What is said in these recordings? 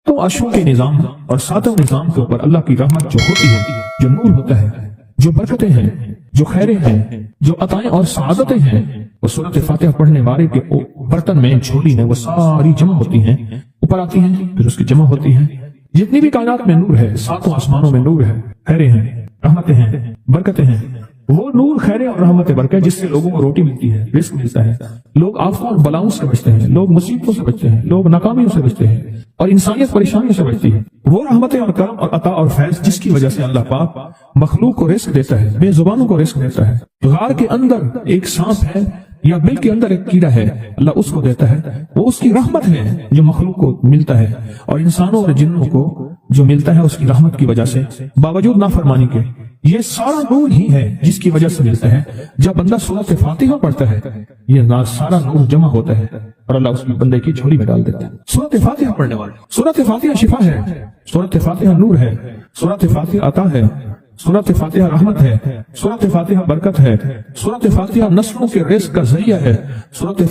تو عرشوں کے نظام اور ساتوں نظام کے اوپر اللہ کی رحمت جو ہوتی ہے، جو نور ہوتا ہے، جو برکتیں ہیں، جو خیریں ہیں، جو عطائیں اور سعادتیں ہیں، وہ سورۃ فاتحہ پڑھنے والے کے برتن میں، جھولی میں وہ ساری جمع ہوتی ہیں، اوپر آتی ہیں، پھر اس کی جمع ہوتی ہیں۔ جتنی بھی کائنات میں نور ہے، ساتوں آسمانوں میں نور ہے، خیریں ہیں، رحمتیں ہیں، برکتیں ہیں، وہ نور، خیریں اور رحمت برکت جس سے لوگوں کو روٹی ملتی ہے، رزق ملتا ہے، لوگ آفتوں اور بلاؤں سے بچتے ہیں، لوگ مصیبتوں سے بچتے ہیں، لوگ ناکامیوں سے بچتے ہیں، اور انسانیت پریشانیوں سے بچتی ہے۔ وہ رحمتیں اور کرم اور عطا اور فیض جس کی وجہ سے اللہ پاک مخلوق کو رزق دیتا ہے، بے زبانوں کو رزق دیتا ہے۔ غار کے اندر ایک سانپ ہے یا بل کے اندر ایک کیڑا ہے، اللہ اس کو دیتا ہے، وہ اس کی رحمت ہے جو مخلوق کو ملتا ہے، اور انسانوں اور جنوں کو جو ملتا ہے اس کی رحمت کی وجہ سے، باوجود نافرمانی کے۔ یہ سارا نور ہی ہے جس کی وجہ سے ملتا ہے۔ جب بندہ سورۃ فاتحہ پڑھتا ہے، یہ سارا نور جمع ہوتا ہے اور اللہ اس بندے کی جھولی میں ڈال دیتا ہے۔ سورۃ فاتحہ پڑھنے والے، سورۃ فاتحہ شفا ہے، سورۃ فاتحہ نور ہے، سورۃ فاتحہ عطا ہے، سورۃ فاتحہ رحمت ہے، سورۃ فاتحہ برکت ہے، سورۃ فاتحہ نسلوں کے رزق کا ذریعہ ہے، سورۃ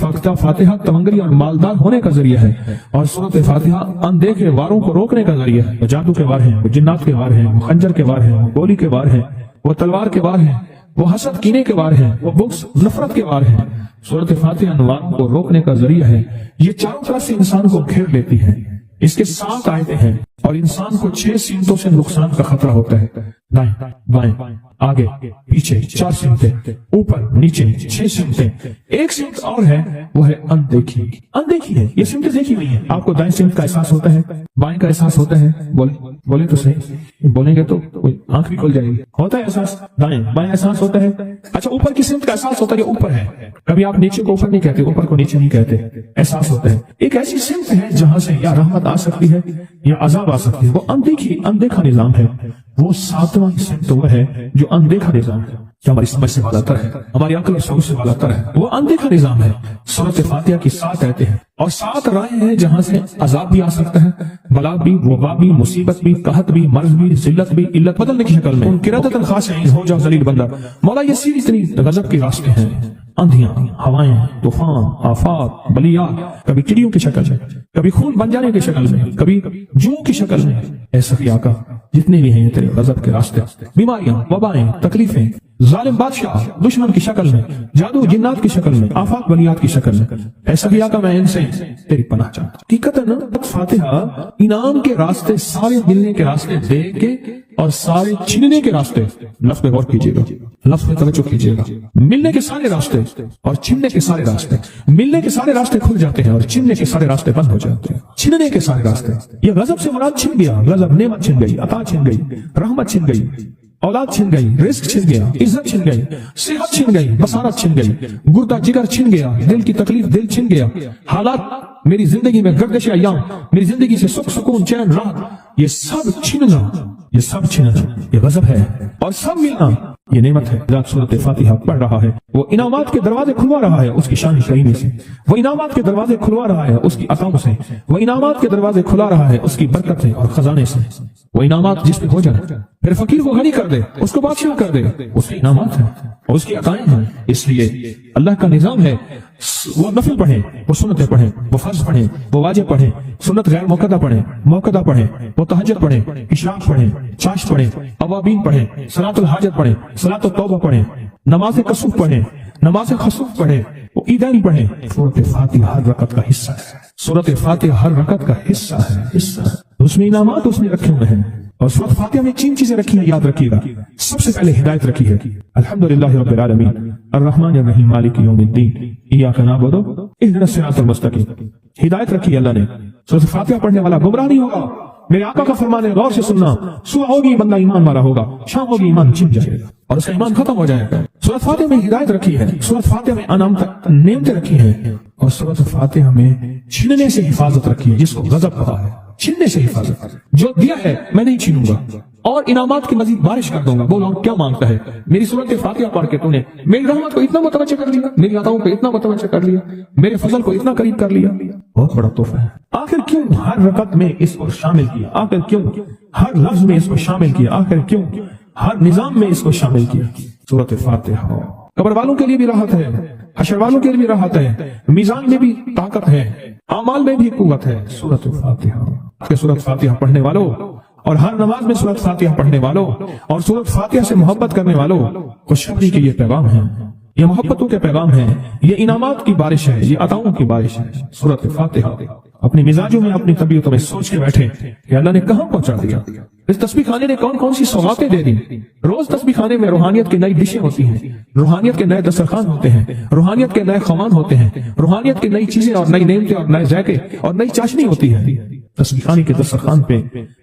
فاتحہ تمنگری اور مالدار ہونے کا ذریعہ ہے، اور سورۃ فاتحہ اندیکھے واروں کو روکنے کا ذریعہ ہے۔ وہ جادو کے وار ہیں، وہ جنات کے وار ہیں، وہ خنجر کے وار ہیں، وہ گولی کے وار ہیں، وہ تلوار کے وار ہیں، وہ حسد کینے کے وار ہیں، وہ بغض نفرت کے وار ہیں۔ سورۃ فاتحہ انواروں کو روکنے کا ذریعہ ہے۔ یہ چاروں طرف سے انسان کو گھیر لیتی ہے۔ اس کے 7 آیتیں ہیں اور انسان کو 6 سمتوں سے نقصان کا خطرہ ہوتا ہے، دائیں بائیں آگے پیچھے، 4 سمتیں، اوپر نیچے 6 سمتیں۔ ایک سمت اور ہے، وہ ہے اندیکھی۔ اندیکھی ہے، یہ سمتیں دیکھی ہوئی ہیں۔ آپ کو دائیں سمت کا احساس ہوتا ہے، بائیں کا احساس ہوتا ہے، بولے تو صحیح، بولیں گے تو آنکھ بھی کھل جائے گی۔ ہوتا ہے احساس، دائیں بائیں احساس ہوتا ہے۔ اچھا، اوپر کی سمت کا احساس ہوتا ہے، یہ اوپر ہے۔ کبھی آپ نیچے کو اوپر نہیں کہتے، اوپر کو نیچے نہیں کہتے، احساس ہوتا ہے۔ ایک ایسی سمت ہے جہاں سے یا رحمت آ سکتی ہے یا عذاب آ سکتی ہے، وہ اندیکھا نظام ہے۔ وہ 7واں سمت وہ ہے جو اندیکھا نظام ہے، جو ہماری سمجھ سے بالا تر ہے، ہماری عقل اور شعور سے بالا تر ہے۔ وہ اندیکھا نظام ہے۔ سورۃ فاتحہ کی 7 آیتیں ہیں اور 7 راہیں ہیں جہاں سے عذاب بھی آ سکتا ہے، بلا بھی، وبا بھی، مصیبت بھی، قحط بھی، مرض بھی، ذلت بھی، علت بدلنے کی شکل میں۔ قرۃ خاشعین، ہو جاؤ ذلیل بندہ۔ مولا یہ سیدھی اتنی غضب کے راستے ہیں، اندھیاں، ہوائیں، طوفان، آفات، بلیات، کبھی چڑیوں کی شکل میں، کبھی خون بن جانے کی شکل میں، کبھی جو کی شکل میں۔ اے سخی آقا، جتنے بھی ہیں تیرے غضب کے راستے، بیماریاں، وبائیں، تکلیفیں، ظالم بادشاہ دشمن کی شکل میں، جادو جنات کی شکل میں، آفات بلیات کی شکل میں، اے سخی آقا میں ان سے تیری پناہ چاہتا ہوں۔ حقیقتاً فاتحہ انعام کے راستے، سارے ملنے کے راستے دے کے اور سارے چھننے کے راستے، لفظ پہ غور کیجیے گا، لفظ پہ توجہ کیجیے گا۔ ملنے کے سارے راستے اور چھننے کے سارے راستے، ملنے کے سارے راستے کھل جاتے ہیں اور چھننے کے سارے راستے بند ہو جاتے ہیں۔ چھننے کے سارے راستے، یہ غضب سے مراد چھن گیا، غضب نعمت چھن گئی، عطا چھن گئی، رحمت چھن گئی، اولاد چھن گئی، رزق چھن گیا، عزت چھن گئی، صحت چھن گئی، بصارت چھن گئی، گردہ جگر چھن گیا، دل کی تکلیف دل چھن گیا، حالات میری زندگی میں گردش ایام، میری زندگی سے سکھ سکون چین راحت، یہ سب چھننا، یہ سب چھننا یہ غضب ہے، اور سب ملنا یہ نعمت ہے۔ ذات سورۃ فاتحہ پڑھ رہا ہے، وہ انعامات کے دروازے کھلوا رہا ہے اس کی شان کریمی سے، وہ انعامات کے دروازے کھلوا رہا ہے اس کی عطاؤں سے، وہ انعامات کے دروازے کھلا رہا ہے اس کی برکت سے اور خزانے سے۔ وہ انعامات جس پہ ہو جائے، پھر فقیر کو غنی کر دے، اس کو بادشاہ کر دے، اس کے انعامات ہیں اور اس کی عطائیں ہیں۔ اس لیے اللہ کا نظام ہے، وہ نفل پڑھیں، وہ سنتیں پڑھیں، وہ فرض پڑھیں، وہ واجب پڑھیں، سنت غیر موقدہ پڑھیں، موقدہ پڑھیں، وہ تہجد پڑھیں، اشراق پڑھیں، چاش پڑھیں، اوابین پڑھیں، صلاۃ الحاجت پڑھیں، صلاۃ التوبہ پڑھیں، نماز کسوف پڑھیں، نماز خسوف پڑھیں، وہ عیدین پڑھیں۔ سورۃ فاتحہ ہر رکعت کا حصہ ہے، سورۃ فاتحہ ہر رکعت کا حصہ ہے، اس میں انعامات اس نے رکھے ہوئے ہیں۔ اور سورۃ فاتحہ میں 3 چیزیں رکھی ہیں، یاد رکھیے گا۔ سب سے پہلے ہدایت رکھی ہے، الحمدللہ رب العالمین الرحمن الرحیم مالک یوم الدین ایاک نعبد اہدنا الصراط المستقیم۔ ہدایت رکھی ہے اللہ نے۔ سورۃ فاتحہ پڑھنے والا گمراہ نہیں ہوگا، میرے آقا کا فرمان ہے، غور سے سننا۔ صبح ہوگی بندہ ایمان والا ہوگا، شام ہوگی ایمان چھن جائے گا اور اس کا ایمان ختم ہو جائے گا۔ سورۃ فاتحہ میں ہدایت رکھی ہے، سورۃ فاتحہ میں نعمتیں رکھی ہیں، اور سورۃ فاتحہ میں چھننے سے حفاظت رکھی ہے، جس کو غضب کہا ہے، چھننے سے حفاظت۔ جو دیا ہے میں نہیں چھینوں گا اور انعامات کی مزید بارش کر دوں گا۔ بولو کیا مانگتا ہے؟ میری سورۃ فاتحہ پڑھ کے تو نے میری رحمت کو اتنا متوجہ کر لیا، میری عطاؤں کو اتنا متوجہ کر لیا، میرے فضل کو اتنا قریب کر لیا، بہت بڑا تحفہ ہے۔ آخر کیوں ہر رکعت میں اس کو شامل کیا؟ آخر کیوں ہر لفظ میں اس کو شامل کیا؟ آخر کیوں ہر نظام میں اس کو شامل کیا؟ سورۃ فاتحہ قبر والوں کے لیے بھی راحت ہے، حشر والوں کے لیے بھی راحت ہے، میزان میں بھی طاقت ہے، اعمال میں بھی قوت ہے۔ سورۃ فاتحہ کہ سورۃ فاتحہ پڑھنے والوں اور ہر نماز میں سورۃ فاتحہ پڑھنے والوں اور سورۃ فاتحہ سے محبت کرنے والوں، خوشخبری کے یہ پیغام ہے، یہ محبتوں کے پیغام ہے، یہ انعامات کی بارش ہے، یہ عطاؤں کی بارش ہے۔ سورۃ فاتحہ اپنی مزاجوں میں، اپنی طبیعتوں میں سوچ کے بیٹھے کہ اللہ نے کہاں پہنچا دیا، اس تسبیح خانے نے کون کون سی سوغاتیں دے دی۔ روز تسبیح خانے میں روحانیت کی نئی ڈشیں ہوتی ہیں، روحانیت کے نئے دسترخوان ہوتے ہیں، روحانیت کے نئے خوان ہوتے ہیں، روحانیت کی نئی چیزیں اور نئی نعمتیں اور نئے ذائقے اور نئی چاشنی ہوتی ہے۔ تسبیح خانے کے دسترخوان پہ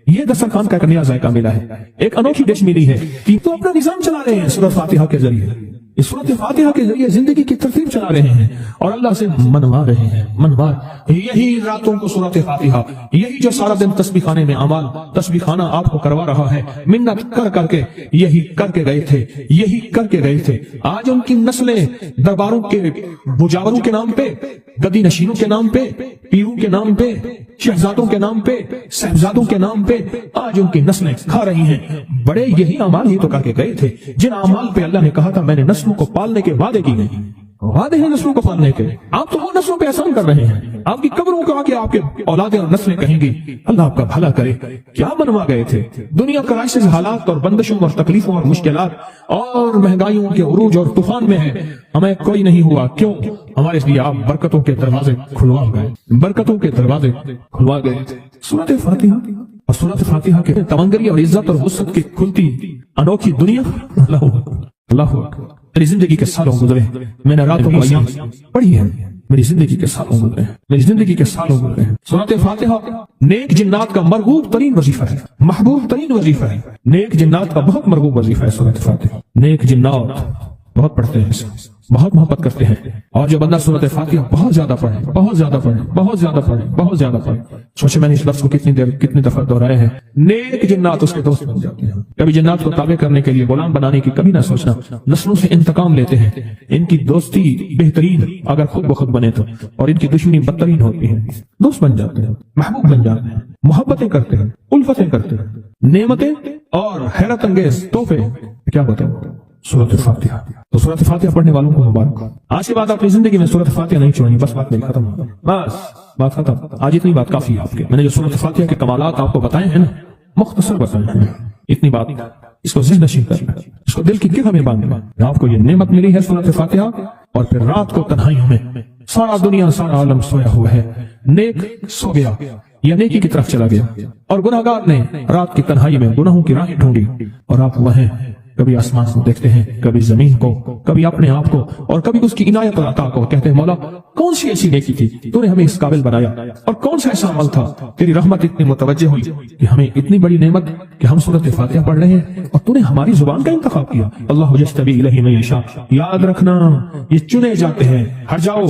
یہ دسترخوان کا ایک نیا ذائقہ ملا ہے، ایک انوکھی ڈش ملی ہے کہ تو اپنا نظام چلا رہے ہیں سورۃ فاتحہ کے ذریعے، اس سورۃ فاتحہ کے ذریعے زندگی کی ترتیب چلا رہے ہیں اور اللہ سے منوا رہے ہیں، منوا یہی راتوں کو سورۃ فاتحہ، یہی جو سارا دن تسبیح خانے میں اعمال تسبیح خانہ آپ کو کروا رہا ہے، منت کر کر کے یہی کر کے گئے تھے، یہی کر کے گئے تھے۔ آج ان کی نسلیں درباروں کے بجاوروں کے نام پہ، گدی نشینوں کے نام پہ، پیروں کے نام پہ، شہزادوں کے نام پہ، صاحبزادوں کے نام پہ آج ان کی نسلیں کھا رہی ہیں۔ بڑے یہی اعمال ہی تو کر کے گئے تھے جن اعمال پہ اللہ نے کہا تھا میں نے نسلوں کو پالنے کے وعدے کی گئی، وعدے ہیں نسلوں کو پالنے کے۔ آپ تو وہ نسلوں پہ احسان کر رہے ہیں، آپ کی قبروں کا کہ آپ کے اولادیں اور نسلیں کہیں گی اللہ آپ کا بھلا کرے، کیا بنوا گئے تھے۔ دنیا کرائسس، حالات اور بندشوں اور تکلیفوں اور مشکلات اور مہنگائیوں کے عروج اور طوفان میں ہے، ہمیں کوئی نہیں ہوا، کیوں؟ ہمارے لیے آپ برکتوں کے دروازے کھلوا گئے، برکتوں کے دروازے کھلوا گئے۔ سورۃ فاتحہ اور سورۃ فاتحہ کے تمنگری اور عزت اور وسعت کی کھلتی انوکھی دنیا، اللہ اکبر، اللہ اکبر۔ میری زندگی کے سالوں گزرے، میں نے راتوں کو ایام پڑھی ہے، میری زندگی کے سالوں گزرے ہیں، میری زندگی کے سالوں گزرے ہیں۔ سورۃ فاتحہ نیک جنات کا مرغوب ترین وظیفہ ہے، محبوب ترین وظیفہ ہے، نیک جنات کا بہت مرغوب وظیفہ ہے سورۃ فاتحہ۔ نیک جنات بہت پڑھتے ہیں اسے، بہت محبت کرتے ہیں، اور جو بندہ سورۃ فاتحہ بہت زیادہ پڑھے، بہت زیادہ پڑھے، بہت زیادہ پڑھے، بہت زیادہ پڑھے، سوچے میں نے اس لفظ کو کتنی دفعہ دہرائے ہیں، نیک جنات اس کے دوست بن جاتے ہیں۔ کبھی جنات کو تابع کرنے کے لیے، غلام بنانے کی کبھی نہ سوچنا، نسلوں سے انتقام لیتے ہیں، ان کی دوستی بہترین اگر خود بخود بنے تو، اور ان کی دشمنی بدترین ہوتی ہے، دوست بن جاتے ہیں، محبوب بن جاتے ہیں، محبتیں کرتے ہیں، الفتیں کرتے ہیں، نعمتیں اور حیرت انگیز تحفے، کیا بتاؤں۔ سورۃ فاتحہ، تو سورۃ فاتحہ پڑھنے والوں کو مبارک۔ آج کے بعد اپنی زندگی میں سورۃ فاتحہ نہیں چھوڑنی، بس بات میری ختم، بس بات ختم۔ آج اتنی بات کافی ہے آپ کے، میں نے جو سورۃ فاتحہ کے کمالات آپ کو بتائے ہیں نا، مختصر بتائے ہیں، اتنی بات اس کو ذہن نشین کر لیں، اس کو دل کی گرہ میں باندھ لیں۔ آپ کو یہ نعمت ملی ہے سورۃ فاتحہ، اور پھر رات کو تنہائیوں میں سارا دنیا سارا عالم سویا ہوا ہے، نیک سو گیا یا نیکی کی طرف چلا گیا، اور گناہگار نے رات کی تنہائی میں گناہوں کی راہیں ڈھونڈی، اور آپ وہیں کبھی آسمان کو دیکھتے ہیں، کبھی زمین کو، کبھی اپنے آپ کو، اور کبھی اس کی عنایت اور عطا کو، کہتے ہیں مولا کون سی ایسی نیکی تھی تو نے ہمیں اس قابل بنایا، اور کون سا ایسا عمل تھا تیری رحمت اتنی متوجہ ہوئی کہ ہمیں اتنی بڑی نعمت کہ ہم سورۃ فاتحہ پڑھ رہے ہیں اور تو نے ہماری زبان کا انتخاب کیا۔ اللہ یجتبی الیہ من یشاء، یاد رکھنا یہ چنے جاتے ہیں، ہٹ جاؤ،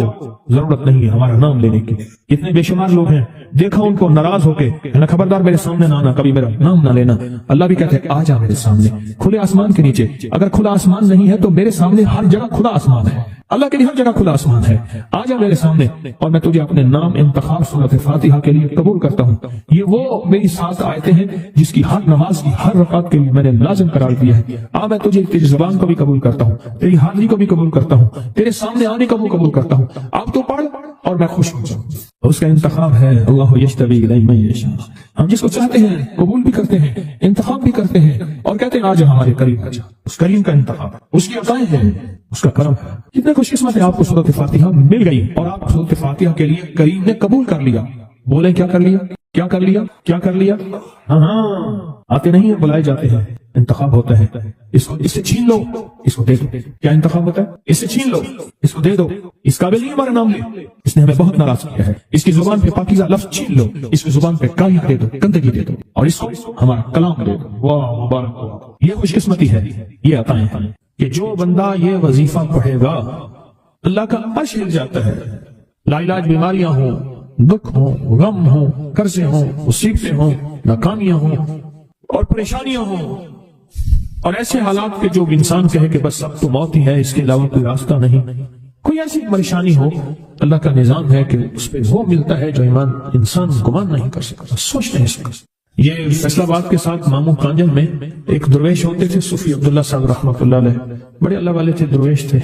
ضرورت نہیں ہے ہمارا نام لینے کی۔ کتنے بے شمار لوگ ہیں، دیکھا ان کو ناراض ہو کے، خبردار میرے سامنے نہ آنا، کبھی میرا نام نہ لینا۔ اللہ بھی کہتے ہیں آ جا میرے سامنے، کھلے آسمان کے نیچے، اگر کھلا آسمان نہیں ہے تو میرے سامنے ہر جگہ کھلا آسمان ہے، اللہ کے لیے ہر جگہ کھلا آسمان ہے، آ جا میرے سامنے، اور میں تجھے اپنے نام انتخاب سورۃ فاتحہ کے لیے قبول کرتا ہوں۔ یہ وہ میری 7 آیتیں ہیں جس کی ہر نماز کی ہر رکعت کے لیے میں نے لازم قرار دیا ہے۔ میں تجھے تیری زبان کو بھی قبول کرتا ہوں، تیری حاضری کو بھی قبول کرتا ہوں، تیرے سامنے آنے کو بھی قبول کرتا ہوں۔ آپ تو پڑھ اور میں خوش ہو جاؤں، اس کا انتخاب ہے اللہ یجتبی الیہ من یشاء۔ ہم جس کو چاہتے ہیں قبول بھی کرتے ہیں، انتخاب بھی کرتے ہیں، اور کہتے ہیں آج ہمارے قریب آ جا۔ اس کریم کا انتخاب، اس کی عطائیں ہیں، اس کا کرم ہے۔ کتنے خوش قسمت ہے آپ کو سورۃ فاتحہ مل گئی، اور آپ سورۃ فاتحہ کے لیے کریم نے قبول کر لیا۔ بولے کیا کر لیا، کیا کر لیا، کیا کر لیا؟ ہاں آتے نہیں ہیں، بلائے جاتے ہیں۔ انتخاب ہوتا ہے، اس سے چھین لو، اس کو دے دو۔ کیا انتخاب ہوتا ہے؟ اس سے چھین لو، اس کو دے دو۔ اس قابل نہیں ہمارا نام لے، اس نے ہمیں بہت ناراض کیا ہے، اس کی زبان پہ پاکیزہ لفظ چھین لو، اس کی زبان پہ کالیاں دے دو، گندگی دے دو، اور اس کو ہمارا کلام دے دو۔ واہ مبارک ہو۔ یہ خوش قسمتی ہے، یہ عطائیں ہیں کہ جو بندہ یہ وظیفہ پڑھے گا اللہ کا عرش ہل جاتا ہے۔ لا علاج بیماریاں ہوں، دکھ ہوں، غم ہوں، قرضے ہوں، مصیبتیں ہوں، ناکامیاں ہوں اور پریشانیاں ہوں، اور ایسے حالات کے جو انسان کہے کہ بس اب تو موت ہی ہے، اس کے علاوہ کوئی راستہ نہیں، کوئی ایسی پریشانی ہو، اللہ کا نظام ہے کہ اس پہ وہ ملتا ہے جو ایمان انسان گمان نہیں کر سکتا، سوچ نہیں سکتا۔ یہ فیصل آباد کے ساتھ ماموں کانجل میں ایک درویش ہوتے تھے، صوفی عبداللہ صاحب رحمۃ اللہ علیہ، بڑے اللہ والے تھے، درویش تھے،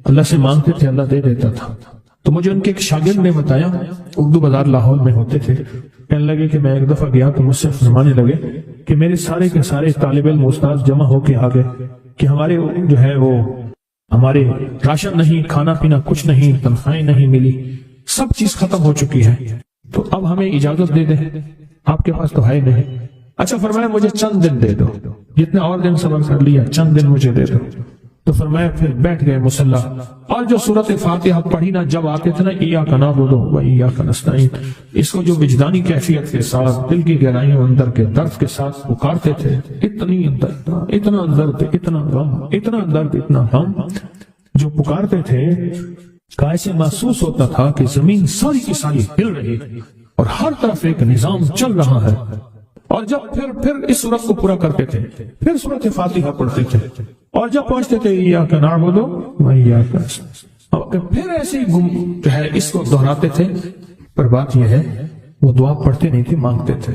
اللہ سے مانگتے تھے، اللہ دے دیتا تھا۔ تو مجھے ان کے ایک شاگرد نے بتایا، اردو بازار لاہور میں ہوتے تھے، کہنے لگے کہ میں ایک دفعہ گیا تو مجھ سے فرمانے لگے کہ میرے سارے کے سارے طالب علم استاد جمع ہو کے آ گئے کہ ہمارے جو ہے وہ ہمارے راشن نہیں، کھانا پینا کچھ نہیں، تنخواہیں نہیں ملی، سب چیز ختم ہو چکی ہے، تو اب ہمیں اجازت دے دیں، آپ کے پاس تو ہے نہیں۔ اچھا فرمایا مجھے چند دن دے دو، جتنے اور دن صبر کر لیا، چند دن مجھے دے دو۔ تو فرمایا پھر بیٹھ گئے مصلی، اور جو سورۃ فاتحہ پڑھی نا جب آتے تھے نا، ایاک نعبد و ایاک نستعین، اس کو جو وجدانی کیفیت کے ساتھ، دل کی گہرائیوں اندر کے درد کے ساتھ پکارتے تھے، اتنا درد، اتنا غم، اتنا درد، اتنا غم جو پکارتے تھے، ایسے محسوس ہوتا تھا کہ زمین ساری کی ساری ہل رہی اور ہر طرف ایک نظام چل رہا ہے۔ اور جب پھر اس سورت کو پورا کرتے تھے، پھر سورۃ فاتحہ پڑھتے تھے، اور جب پہنچتے تھے ایاک نعبد و ایاک نستعین، پھر ایسے جو ہے اس کو دہراتے تھے۔ پر بات یہ ہے وہ دعا پڑھتے نہیں تھے، مانگتے تھے۔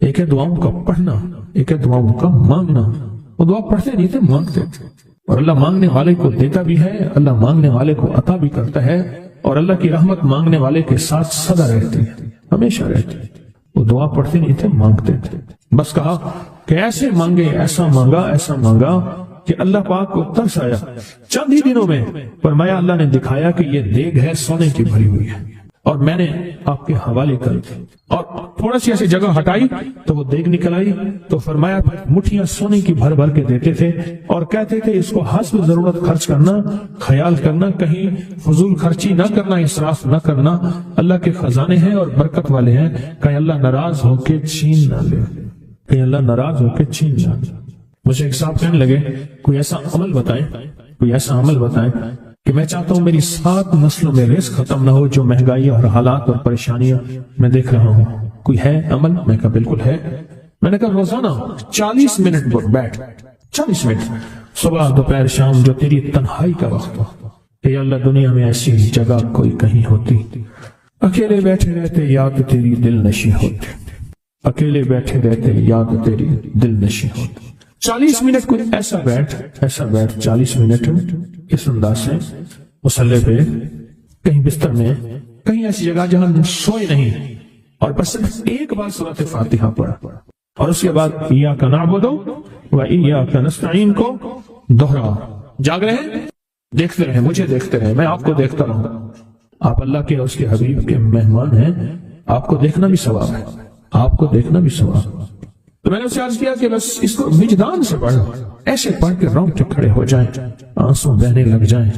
ایک ہے دعاؤں کا پڑھنا، ایک ہے دعاؤں کا مانگنا۔ وہ دعا پڑھتے نہیں تھے، مانگتے تھے، اور اللہ مانگنے والے کو دیتا بھی ہے، اللہ مانگنے والے کو عطا بھی کرتا ہے، اور اللہ کی رحمت مانگنے والے کے ساتھ سدا رہتی ہے، ہمیشہ رہتی ہے۔ وہ دعا پڑھتے نہیں تھے، مانگتے تھے۔ بس کہا کہ ایسے مانگے، ایسا مانگا، ایسا مانگا کہ اللہ پاک کو ترس آیا۔ چند ہی دنوں میں فرمایا اللہ نے دکھایا کہ یہ دیگ ہے سونے کی بھری ہوئی ہے، اور میں نے آپ کے حوالے کر دی، اور تھوڑا سی ایسی جگہ ہٹائی تو وہ دیگ نکل آئی۔ تو فرمایا مٹھیاں سونے کی بھر بھر کے دیتے تھے، اور کہتے تھے اس کو حسب ضرورت خرچ کرنا، خیال کرنا، کہیں فضول خرچی نہ کرنا، اسراف نہ کرنا، اللہ کے خزانے ہیں اور برکت والے ہیں، کہیں اللہ ناراض ہو کے چھین نہ لے، کہیں اللہ ناراض ہو کے چھین نہ لے۔ مجھے ایک صاحب کہنے لگے کوئی ایسا عمل بتائیں، کوئی ایسا عمل بتائیں کہ میں چاہتا ہوں میری 7 نسلوں میں رزق ختم نہ ہو، جو مہنگائی اور حالات اور پریشانیاں میں دیکھ رہا ہوں، کوئی ہے عمل؟ میں کہا بالکل ہے۔ میں نے کہا روزانہ 40 منٹ بیٹھ، 40 منٹ صبح دوپہر شام، جو تیری تنہائی کا وقت ہو، کہ اللہ دنیا میں ایسی جگہ کوئی کہیں ہوتی، اکیلے بیٹھے رہتے یاد تیری دل نشیں ہوتی، اکیلے بیٹھے رہتے یاد تیری دل نشیں ہوتی۔ 40 منٹ کوئی ایسا بیٹھ 40 منٹ اس انداز سے مصلی پہ، کہیں بستر میں، کہیں ایسی جگہ جہاں سوئے نہیں، اور بس صرف ایک بار سورۃ فاتحہ پڑھا، اور اس کے بعد ایاک نعبد و ایاک نستعین کو دوہرا۔ جاگ رہے ہیں، دیکھتے رہے، مجھے دیکھتے رہے، میں آپ کو دیکھتا رہوں۔ آپ اللہ کے اور اس کے حبیب کے مہمان ہیں، آپ کو دیکھنا بھی ثواب ہے، آپ کو دیکھنا بھی ثواب ہے۔ تو میں نے اسے عرض کیا کہ بس اس کو وجدان سے پڑھو، ایسے پڑھ کے رونگٹے کھڑے ہو جائیں، آنسو بہنے لگ جائیں،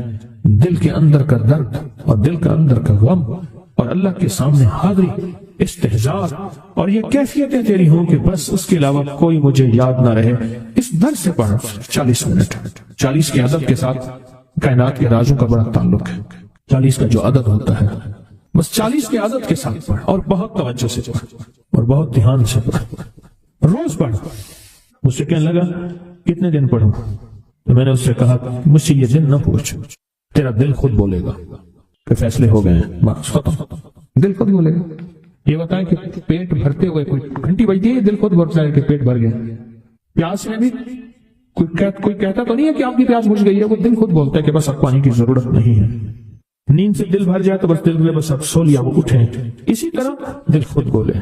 دل کے اندر کا درد اور دل کا اندر کا غم، اور اللہ کے سامنے حاضری، استحضار، اور یہ کیفیتیں تیری ہوں کہ بس اس کے علاوہ کوئی مجھے یاد نہ رہے۔ اس در سے پڑھ 40 منٹ، 40 کے عدد کے ساتھ کائنات کے رازوں کا بڑا تعلق ہے۔ 40 کا جو عدد ہوتا ہے، بس 40 کے عدد کے ساتھ پڑھ، اور بہت توجہ سے پڑھ، اور بہت دھیان سے پڑھ، روز پڑھ۔ مجھ سے کہنے لگا کتنے دن پڑھوں؟ تو میں نے اس سے کہا مجھ سے یہ دن نہ پوچھ، تیرا دل خود بولے گا کہ فیصلے ہو گئے ہیں، بس ختم، دل خود بولے گا۔ یہ بتائیں کہ پیٹ بھرتے ہوئے کوئی گھنٹی بجتی ہے، دل خود بولتا ہے کہ پیٹ بھر گیا۔ پیاس میں بھی کوئی کہتا تو نہیں ہے کہ آپ کی پیاس بجھ گئی ہے، وہ دل خود بولتا ہے کہ بس اب پانی کی ضرورت نہیں ہے۔ نیند سے دل بھر جائے تو بس دل میں بس اب سو لیا، وہ اٹھے۔ اسی طرح دل خود بولے،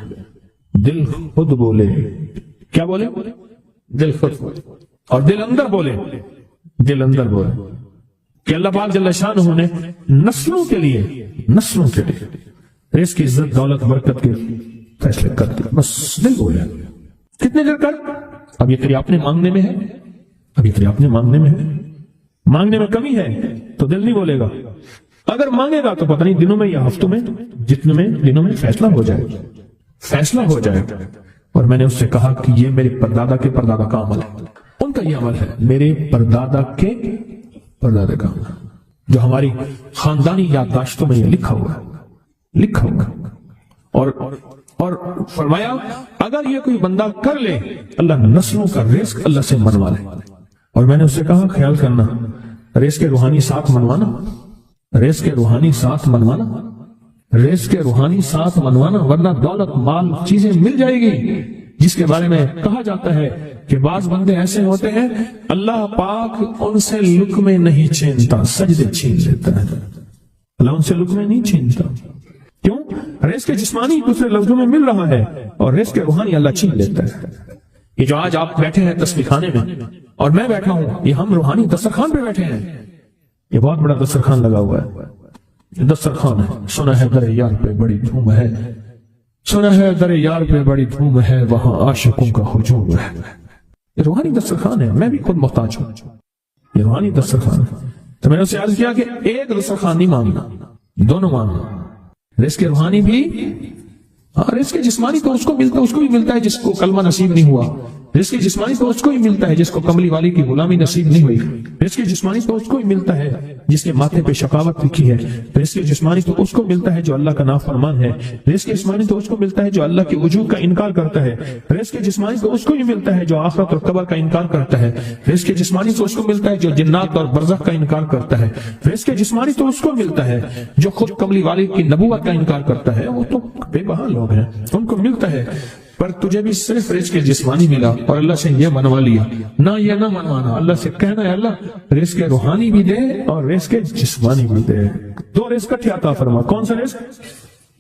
دل خود بولے، کیا بولے؟ دل خود بولے، اور دل اندر بولے، دل اندر بولے کہ اللہ پاک جل شانہ نے نسلوں کے لیے رزق کی عزت، دولت، برکت کے فیصلے کر دی، بس دل بولے۔ کتنے دیر کر؟ اب یہ تیری اپنے مانگنے میں ہے، اب یہ تیری اپنے مانگنے میں ہے۔ مانگنے میں کمی ہے تو دل نہیں بولے گا، اگر مانگے گا تو پتہ نہیں دنوں میں یا ہفتوں میں، جتنے میں دنوں میں فیصلہ ہو جائے گا، فیصلہ ہو جائے گا۔ اور میں نے اس سے کہا کہ یہ میرے پردادا کے پردادا کا عمل ہے، ان کا یہ عمل ہے، میرے پردادا کے پردادا کا عمل، جو ہماری خاندانی یادداشتوں میں یہ لکھا ہوا ہے۔ اور فرمایا اگر یہ کوئی بندہ کر لے، اللہ نسلوں کا رزق اللہ سے منوا لے۔ اور میں نے اس سے کہا خیال کرنا، رزق کے روحانی ساتھ منوانا، رزق کے روحانی ساتھ منوانا، رزق کے روحانی ساتھ منوانا، ورنہ دولت، مال، چیزیں مل جائے گی جس کے بارے میں کہا جاتا ہے کہ بعض بندے ایسے ہوتے ہیں اللہ پاک ان سے لقمے نہیں چھینتا، سجدے چھین لیتا ہے۔ اللہ ان سے لقمے نہیں چھینتا. کیوں؟ رزق جسمانی دوسرے لفظوں میں مل رہا ہے اور رزق روحانی اللہ چھین لیتا ہے. یہ جو آج آپ بیٹھے ہیں تسبیح خانے میں اور میں بیٹھا ہوں، یہ ہم روحانی دسترخوان پہ بیٹھے ہیں. یہ بہت بڑا دسترخوان لگا ہوا ہے، دسترخوان ہے. سنا ہے در یار پہ بڑی دھوم ہے، سنا ہے در یار پہ بڑی دھوم ہے، وہاں عاشقوں کا ہجوم ہے. یہ روحانی دسترخوان ہے. میں بھی خود محتاج ہوں. یہ روحانی دسترخوان ہے. تو میں نے اسے عرض کیا کہ ایک دسترخوان نہیں مانگنا، دونوں مانگنا. رزق روحانی بھی، رزق جسمانی تو اس کو بھی ملتا ہے جس کو کلمہ نصیب نہیں ہوا. رزق جسمانی تو اس کو ہی ملتا ہے جس کو کملی والی کی غلامی نصیب نہیں ہوئی. رزق جسمانی تو اس کو ہی ملتا ہے جس کے ماتھے پہ شقاوت لکھی ہے. رزق جسمانی تو اس کو ملتا ہے جو اللہ کا نافرمان ہے. رزق جسمانی تو اس کو ملتا ہے جو اللہ کے وجود کا انکار کرتا ہے. رزق جسمانی تو اس کو ہی ملتا ہے جو آخرت اور قبر کا انکار کرتا ہے. رزق جسمانی تو اس کو ملتا ہے جو جنات اور برزخ کا انکار کرتا ہے. رزق جسمانی تو اس کو ملتا ہے جو خود کملی والی کی نبوت کا انکار کرتا ہے. وہ تو بے بہا لوگ ہیں، ان کو ملتا ہے. پر تجھے بھی صرف رزق جسمانی ملا اور اللہ سے یہ منوا لیا. نہ یہ نہ منوانا، اللہ سے کہنا ہے اللہ رزق روحانی بھی دے اور رزق جسمانی بھی دے. دو رزق اکٹھے عطا فرما. کون سا رزق؟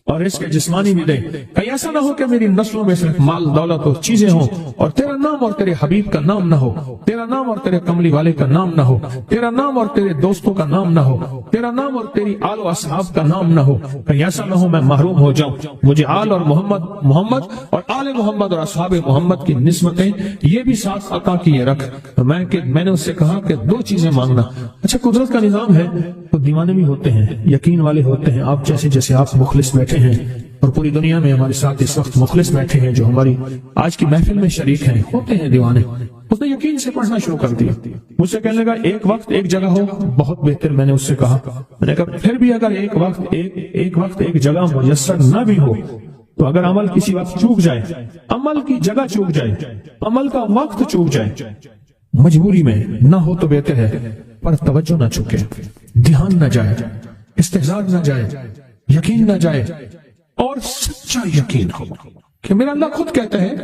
اور رزق جسمانی بھی دے. کہیں ایسا نہ ہو کہ میری نسلوں میں صرف مال دولت اور چیزیں ہوں اور تیرا نام اور تیرے حبیب کا نام نہ ہو، تیرا نام اور تیرے کملی والے کا نام نہ ہو، تیرا نام اور تیرے دوستوں کا نام نہ ہو، تیرا نام اور تیری آل و اصحاب کا نام نہ ہو. کہیں ایسا نہ ہو میں محروم ہو جاؤں. مجھے آل اور محمد اور آل محمد اور اصحاب محمد کی نسبتیں یہ بھی ساتھ عطا کیے رکھ. میں نے اس سے کہا کہ دو چیزیں مانگنا. اچھا قدرت کا نظام ہے تو دیوانے بھی ہوتے ہیں، یقین والے ہوتے ہیں. آپ جیسے آپ مخلص بیٹھے ہیں اور پوری دنیا میں ہمارے ساتھ اس وقت مخلص بیٹھے ہیں جو ہماری آج کی محفل میں شریک ہیں، ہوتے ہیں دیوانے. اس نے یقین سے پڑھنا شروع کر دیا. مجھ سے کہنے لگا ایک وقت ایک جگہ ہو بہت بہتر. میں نے اس سے کہا، میں نے کہا پھر بھی اگر ایک وقت ایک جگہ میسر نہ بھی ہو تو اگر عمل کسی وقت چوک جائے، عمل کی جگہ چوک جائے، عمل کا وقت چوک جائے، مجبوری میں نہ ہو تو بہتر ہے، پر توجہ نہ چکے، دھیان نہ جائے، استحضار نہ جائے، یقین نہ جائے اور سچا یقین ہو کہ میرا اللہ خود کہتا ہے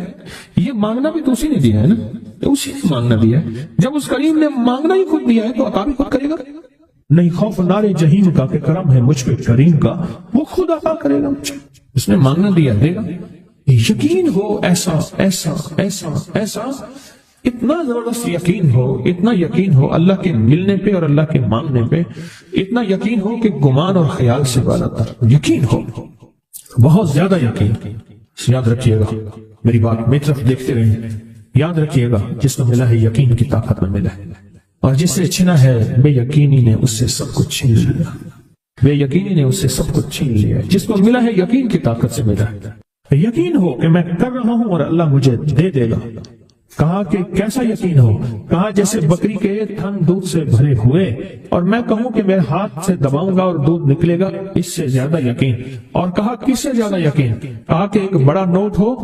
یہ مانگنا بھی تو اسی نے دیا ہے نا، اسی نے مانگنا دیا ہے. جب اس کریم نے مانگنا ہی خود دیا ہے تو عطا بھی خود کرے گا. نہیں خوف نار جہیم کا کہ کرم ہے مجھ پہ کریم کا، وہ خود عطا کرے گا. اس نے مانگنا دیا دے گا. یقین ہو ایسا ایسا ایسا ایسا، اتنا زبردست یقین ہو، اتنا یقین ہو اللہ کے ملنے پہ اور اللہ کے مانگنے پہ، اتنا یقین ہو کہ گمان اور خیال سے بالا تر یقین ہو، بہت زیادہ یقین. یاد رکھیے گا میری بات، میری طرف دیکھتے رہیں. یاد رکھیے گا جس کو ملا ہے یقین کی طاقت میں ملا ہے، اور جس سے چھنا ہے بے یقینی نے اس سے سب کچھ چھین لیا. بے یقینی نے اس سے سب کچھ چھین لیا. جس کو ملا ہے یقین کی طاقت سے ملا ہے. یقین ہو کہ میں کر رہا ہوں اور اللہ مجھے دے دے گا. کہا کہ کیسا یقین ہو؟ کہا جیسے بکری کے تھن دودھ سے بھرے ہوئے اور میں کہوں کہ میرے ہاتھ سے دباؤں گا اور دودھ نکلے گا، اس سے زیادہ یقین. اور کہا کس سے زیادہ یقین؟ کہا کہ ایک بڑا نوٹ ہو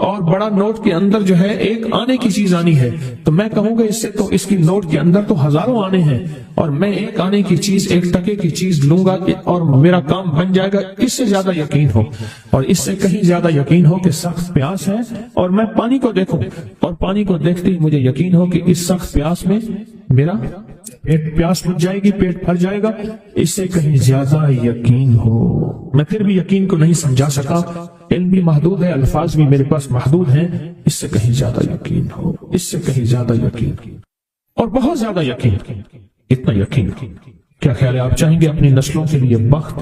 اور بڑا نوٹ کے اندر جو ہے ایک آنے کی چیز آنی ہے، تو میں کہوں گا اس سے تو اس کی نوٹ کے اندر تو ہزاروں آنے ہیں اور میں ایک آنے کی چیز، ایک ٹکے کی چیز لوں گا اور میرا کام بن جائے گا. اس سے زیادہ یقین ہو. اور اس سے کہیں زیادہ یقین ہو کہ سخت پیاس ہے اور میں پانی کو دیکھوں اور پانی کو دیکھتے ہی مجھے یقین ہو کہ اس سخت پیاس میں میرا پیاس بجھ جائے گی، پیٹ بھر جائے گا. اس سے کہیں زیادہ یقین ہو. میں پھر بھی یقین کو نہیں سمجھا سکا، علم بھی محدود ہے، الفاظ بھی میرے پاس محدود ہیں. اس سے کہیں زیادہ یقین ہو، اس سے کہیں زیادہ یقین اور بہت زیادہ یقین. اتنا یقین. کیا خیال ہے آپ چاہیں گے اپنی نسلوں کے لیے بخت،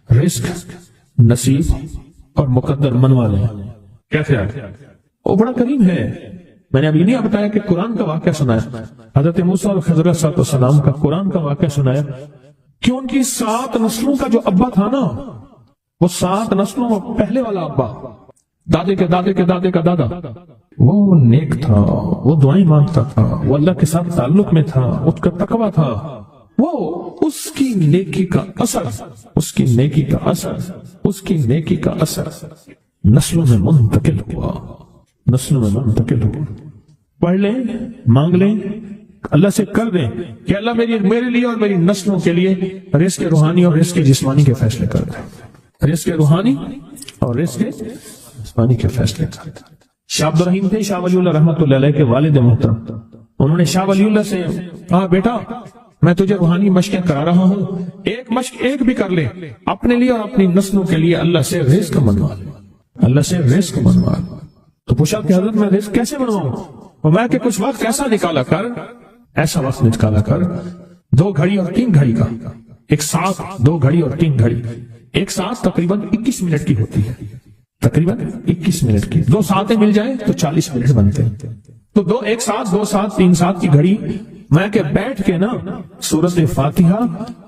رزق، نصیب اور مقدر منوا لیں؟ کیا خیال ہے؟ وہ بڑا کریم ہے. میں نے ابھی نہیں بتایا کہ قرآن کا واقعہ سنایا، حضرت موسیٰ اور خضر علیہ السلام کا قرآن کا واقعہ سنایا کہ ان کی 7 نسلوں کا جو ابا تھا نا، وہ 7 نسلوں میں پہلے والا ابا، دادے کے دادے کے دادے کا دادا، وہ نیک تھا، وہ دعائیں مانگتا تھا، وہ اللہ کے ساتھ تعلق میں تھا، اس کا تقویٰ تھا. وہ اس کی نیکی کا اثر، اس کی نیکی کا اثر، اس کی نیکی کا اثر نسلوں میں منتقل ہوا، نسلوں میں منتقل ہوا. پڑھ لیں، مانگ لیں، اللہ سے کر دیں کہ اللہ میرے لیے اور میری نسلوں کے لیے رزق روحانی اور رزق جسمانی کے فیصلے کر دیں. رزق روحانی اور رزق جسمانی کے فیصلے کر دیں. شاہ عبد الرحیم تھے شاہ ولی اللہ رحمۃ اللہ علیہ کے والد محترم. انہوں نے شاہ ولی اللہ سے کہا بیٹا میں تجھے روحانی مشقیں کرا رہا ہوں، ایک مشق ایک بھی کر لے اپنے لیے اور اپنی نسلوں کے لیے، اللہ سے رزق منوا لے، اللہ سے رزق منوا لے۔ تو پوچھا کہ حضرت میں رزق کیسے منواؤں؟ اور میں کہ کچھ وقت ایسا نکالا کر، ایسا وقت نکالا کر 2 گھڑی اور 3 گھڑی کا، ایک ساتھ 2 گھڑی اور 3 گھڑی، ایک ساتھ تقریباً 21 منٹ کی ہوتی ہے، تقریباً 21 منٹ کی، 2 ساعتیں مل جائیں تو 40 منٹ بنتے ہیں۔ تو ایک ساتھ 2 ساتھ 3 ساتھ کی گھڑی میں کہ بیٹھ کے نا سورۃ فاتحہ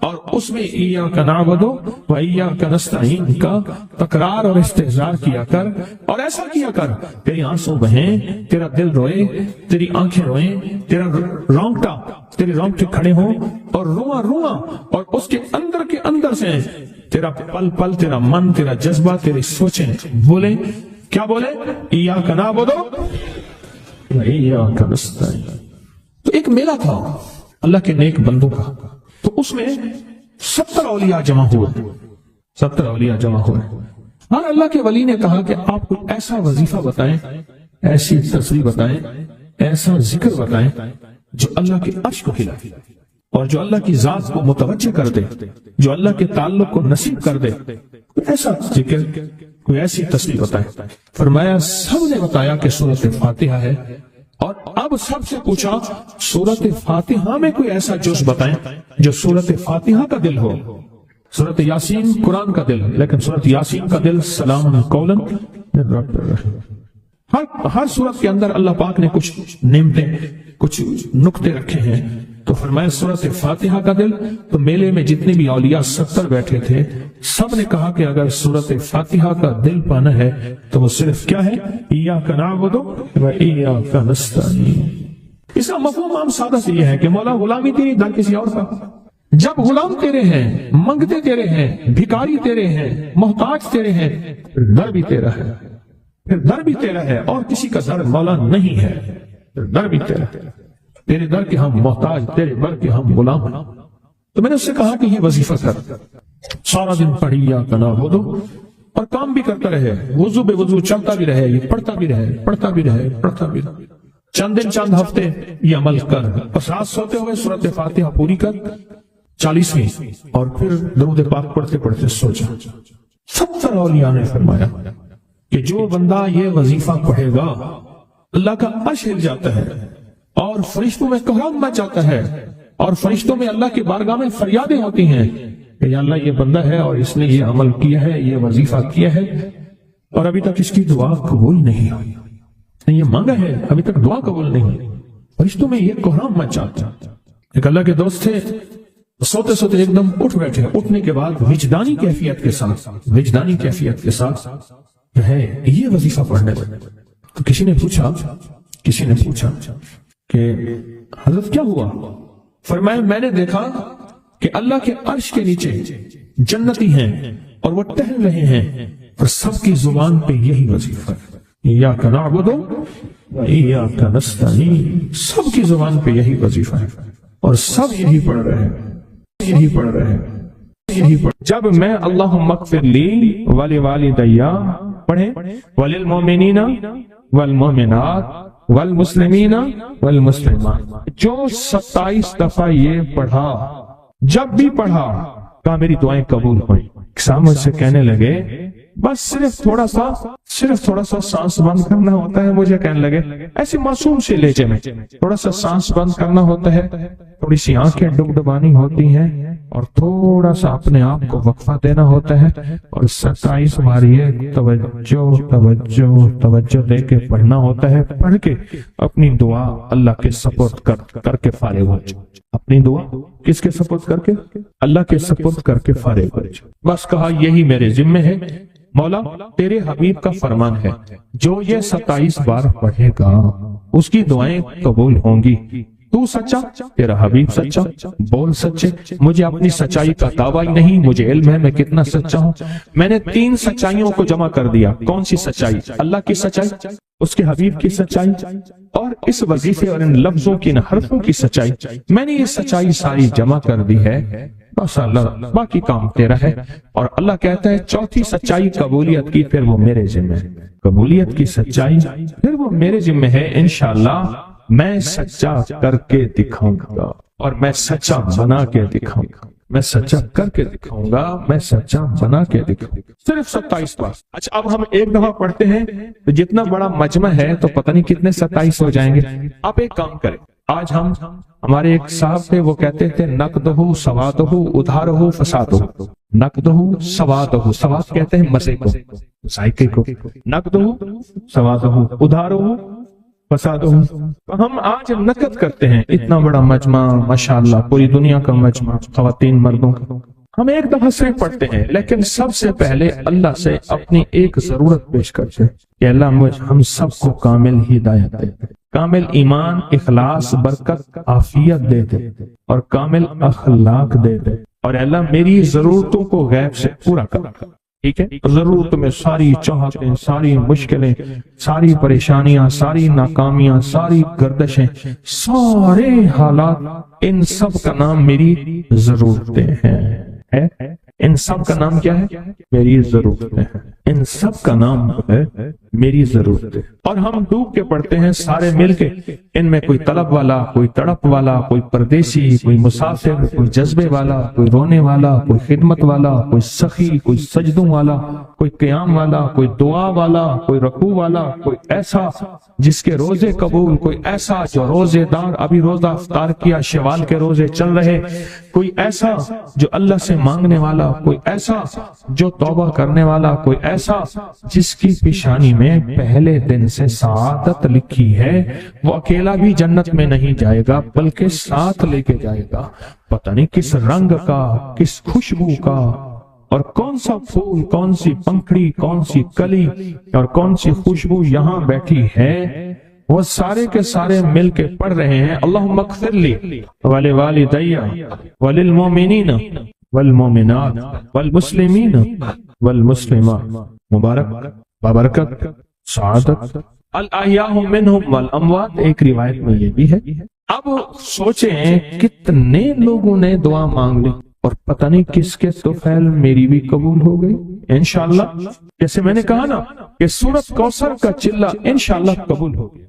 اور اس میں ایاک نعبد و ایاک نستعین کا تکرار اور استحضار کیا کر، اور ایسا کیا کر تیری آنسوں بہیں، تیرا دل روئے، تیری آنکھیں روئیں، تیرے رونگٹے کھڑے ہوں اور رواں رواں، اور اس کے اندر سے تیرا پل پل، تیرا من، تیرا جذبہ، تیری سوچیں بولیں، کیا بولیں؟ ایاک نعبد و ایاک نستعین۔ تو ایک میلہ تھا اللہ کے نیک بندوں کا، تو اس میں 70 اولیاء جمع ہوئے، 70 اولیاء جمع ہوئے۔ ہر اللہ کے ولی نے کہا کہ آپ کو ایسا وظیفہ بتائیں، ایسی تسبیح بتائیں، ایسا ذکر بتائیں جو اللہ کے عرش کو ہلائے اور جو اللہ کی ذات کو متوجہ کر دے، جو اللہ کے تعلق کو نصیب کر دے، کوئی ایسا ذکر، کوئی ایسی تسبیح بتائیں۔ فرمایا سب نے بتایا کہ سورۃ فاتحہ ہے، اور اب سب سے پوچھا سورۃ فاتحہ میں کوئی ایسا جز بتائیں جو سورۃ فاتحہ کا دل ہو۔ سورۃ یاسین قرآن کا دل، لیکن سورۃ یاسین کا دل سلام قولا من رب الرحیم۔ ہر سورت کے اندر اللہ پاک نے کچھ نعمتیں، کچھ نقطے رکھے ہیں، تو فرمایا سورۃ فاتحہ کا دل۔ تو میلے میں جتنے بھی اولیاء 70 بیٹھے تھے، سب نے کہا کہ اگر سورۃ فاتحہ کا دل پانا ہے تو وہ صرف کیا ہے؟ ایاک نعبد و ایاک نستعین۔ اس کا مفہوم عام سادہ سے یہ ہے کہ مولا غلامی تیری، در کسی اور کا۔ جب غلام تیرے ہیں، منگتے تیرے ہیں، بھکاری تیرے ہیں، محتاج تیرے ہیں، پھر در بھی تیرا ہے، پھر در بھی تیرا ہے، اور کسی کا در مولا نہیں ہے، پھر در بھی تیرا ہے۔ تیرے در کے ہم محتاج، تیرے بر کے ہم غلام ہیں۔ تو میں نے اس سے کہا کہ یہ وظیفہ کر، سارا دن پڑھی ایاک نعبد، اور کام بھی کرتا رہے، وضو بے وضو چلتا بھی رہے، یہ پڑھتا بھی رہے، پڑھتا بھی رہے، پڑھتا بھی رہے، چند دن چند ہفتے یہ عمل کر، اور رات سوتے ہوئے سورۃ فاتحہ پوری کر 40ویں، اور پھر درود پاک پڑھتے پڑھتے سو جا۔ 70 اولیاء نے فرمایا کہ جو بندہ یہ وظیفہ پڑھے گا اللہ کا عرش ہل جاتا ہے، اور فرشتوں میں کوہرام مچ جاتا ہے، اور فرشتوں میں اللہ کی بارگاہ میں فریادیں ہوتی ہیں کہ یا اللہ یہ بندہ ہے اور اس نے یہ عمل کیا ہے، یہ وظیفہ کیا ہے، اور ابھی تک اس کی دعا قبول نہیں ہوئی، یہ مانگا ہے ابھی تک دعا قبول نہیں ہوئی، فرشتوں میں یہ کوہرام مچ جاتا ہے۔ ایک اللہ کے دوست تھے، سوتے سوتے ایک دم اٹھ بیٹھے، اٹھنے کے بعد وجدانی کیفیت کے ساتھ جو ہے یہ وظیفہ پڑھنے لگے۔ تو کسی نے پوچھا کہ حضرت کیا ہوا؟ فرمایا میں نے دیکھا کہ اللہ کے عرش کے نیچے جنتی ہیں اور وہ ٹہل رہے ہیں، اور سب کی زبان پہ یہی وظیفہ ہے، ایاک نعبد و ایاک نستعین، سب کی زبان پہ یہی وظیفہ ہے، اور سب یہی پڑھ رہے ہیں، جب میں اللہم اغفر لی ولوالدی پڑھیں، وللمؤمنین والمؤمنات والمسلمین والمسلمات، جو 27 دفعہ یہ پڑھا، جب بھی پڑھا کہا میری دعائیں قبول ہوئیں۔ سامنے سے کہنے لگے بس صرف تھوڑا سا سانس بند کرنا ہوتا ہے، مجھے کہنے لگے ایسے معصوم سے لہجے میں تھوڑا سا سانس بند کرنا ہوتا ہے، تھوڑی سی آنکھیں ڈبڈبانی ہوتی ہیں، اور تھوڑا سا اپنے آپ کو وقفہ دینا ہوتا ہے، اور 27 بار یہ توجہ دے کے پڑھنا ہوتا ہے، پڑھ کے اپنی دعا اللہ کے سپرد کر کے فارغ ہو جائے۔ اپنی دعا کس کے سپرد کر کے؟ اللہ کے سپرد کر کے فارغ ہو جائے۔ بس کہا یہی میرے ذمہ ہے مولا، تیرے حبیب کا فرمان ہے جو یہ 27 بار پڑھے گا اس کی دعائیں قبول ہوں گی۔ تو سچا، تیرا حبیب سچا، بول سچے، مجھے اپنی سچائی کا دعویٰ ہی نہیں، مجھے علم ہے میں کتنا سچا ہوں۔ میں نے 3 سچائیوں کو جمع کر دیا۔ کون سی سچائی؟ اللہ کی سچائی، اس کے حبیب کی سچائی، اور اس وظیفے اور ان لفظوں کی، ان حرفوں کی سچائی۔ میں نے یہ سچائی ساری جمع کر دی ہے، بس اللہ باقی کام تیرا ہے۔ اور اللہ کہتا ہے چوتھی سچائی قبولیت کی، پھر وہ میرے ذمہ ہے۔ قبولیت کی سچائی پھر وہ میرے ذمہ ہے، انشاءاللہ میں سچا کر کے دکھاؤں گا۔ اور میں سچا بنا کے دکھاؤں گا، میں سچا کر کے دکھاؤں گا، میں سچا بنا کے دکھاؤں گا۔ صرف 27 بار۔ اچھا اب ہم ایک دفعہ پڑھتے ہیں تو جتنا بڑا مجمع ہے تو پتہ نہیں کتنے 27 ہو جائیں گے۔ آپ ایک کام کریں، آج ہمارے ایک صاحب تھے، وہ کہتے تھے نقدہ سوادہ ادھارہ فسادہ، نقدہ سوادہ، سواد کہتے ہیں مزے کو، ذائقے کو، نقدہ سوادہ ادھارہ فسادہ۔ ہم آج نقد کرتے ہیں اتنا بڑا مجمع، ماشاءاللہ پوری دنیا کا مجمع، خواتین مردوں کا۔ ہم ایک دفعہ صرف پڑھتے ہیں، لیکن سب سے پہلے اللہ سے اپنی ایک ضرورت پیش کرتے ہیں کہ اللہ ہم سب کو کامل ہدایت دے دے، کامل ایمان، اخلاص، برکت، عافیت دے دے اور کامل اخلاق دے دے، اور اللہ میری ضرورتوں کو غیب سے پورا کر۔ ٹھیک ہے، ضرورت میں ساری چاہتیں، ساری مشکلیں، ساری پریشانیاں، ساری ناکامیاں، ساری گردشیں، سارے حالات، ان سب کا نام میری ضرورتیں ہیں۔ ان سب کا نام کیا ہے؟ میری ضرورتیں ہیں۔ ان سب کا نام ہے میری ضرورتیں۔ اور ہم ڈوب کے پڑھتے ہیں سارے مل کے، ان میں کوئی طلب والا، کوئی تڑپ والا، کوئی پردیسی، کوئی مسافر، کوئی جذبے والا، کوئی رونے والا، کوئی خدمت والا، کوئی سخی، کوئی سجدوں والا، کوئی قیام والا، کوئی دعا والا، کوئی رکوع والا، کوئی ایسا جس کے روزے قبول، کوئی ایسا جو روزے دار ابھی روزہ افطار کیا، شوال کے روزے چل رہے، کوئی ایسا جو اللہ سے مانگنے والا، کوئی ایسا جو توبہ کرنے والا، کوئی ایسا جس کی پیشانی میں پہلے دن سے سعادت لکھی ہے، وہ اکیلا بھی جنت میں نہیں جائے گا بلکہ ساتھ لے کے جائے گا، پتہ نہیں کس رنگ کا، کس خوشبو کا، اور کون سا پھول، کون سی پنکھڑی، کون سی کلی اور کون سی خوشبو یہاں بیٹھی ہے، وہ سارے کے سارے مل کے پڑھ رہے ہیں اللہم اغفر لی ولوالدی وللمؤمنین والمؤمنات والمسلمین والمسلمات، مبارک، بابرکت، سعادت، الاحیاء منہم والاموات، ایک روایت میں یہ بھی ہے۔ اب سوچیں کتنے لوگوں نے دعا مانگ لی اور پتہ نہیں کس کے طفیل میری بھی قبول ہو گئی انشاءاللہ۔ جیسے میں نے کہا نا کہ سورۃ کوثر کا چلہ انشاءاللہ قبول ہو گیا۔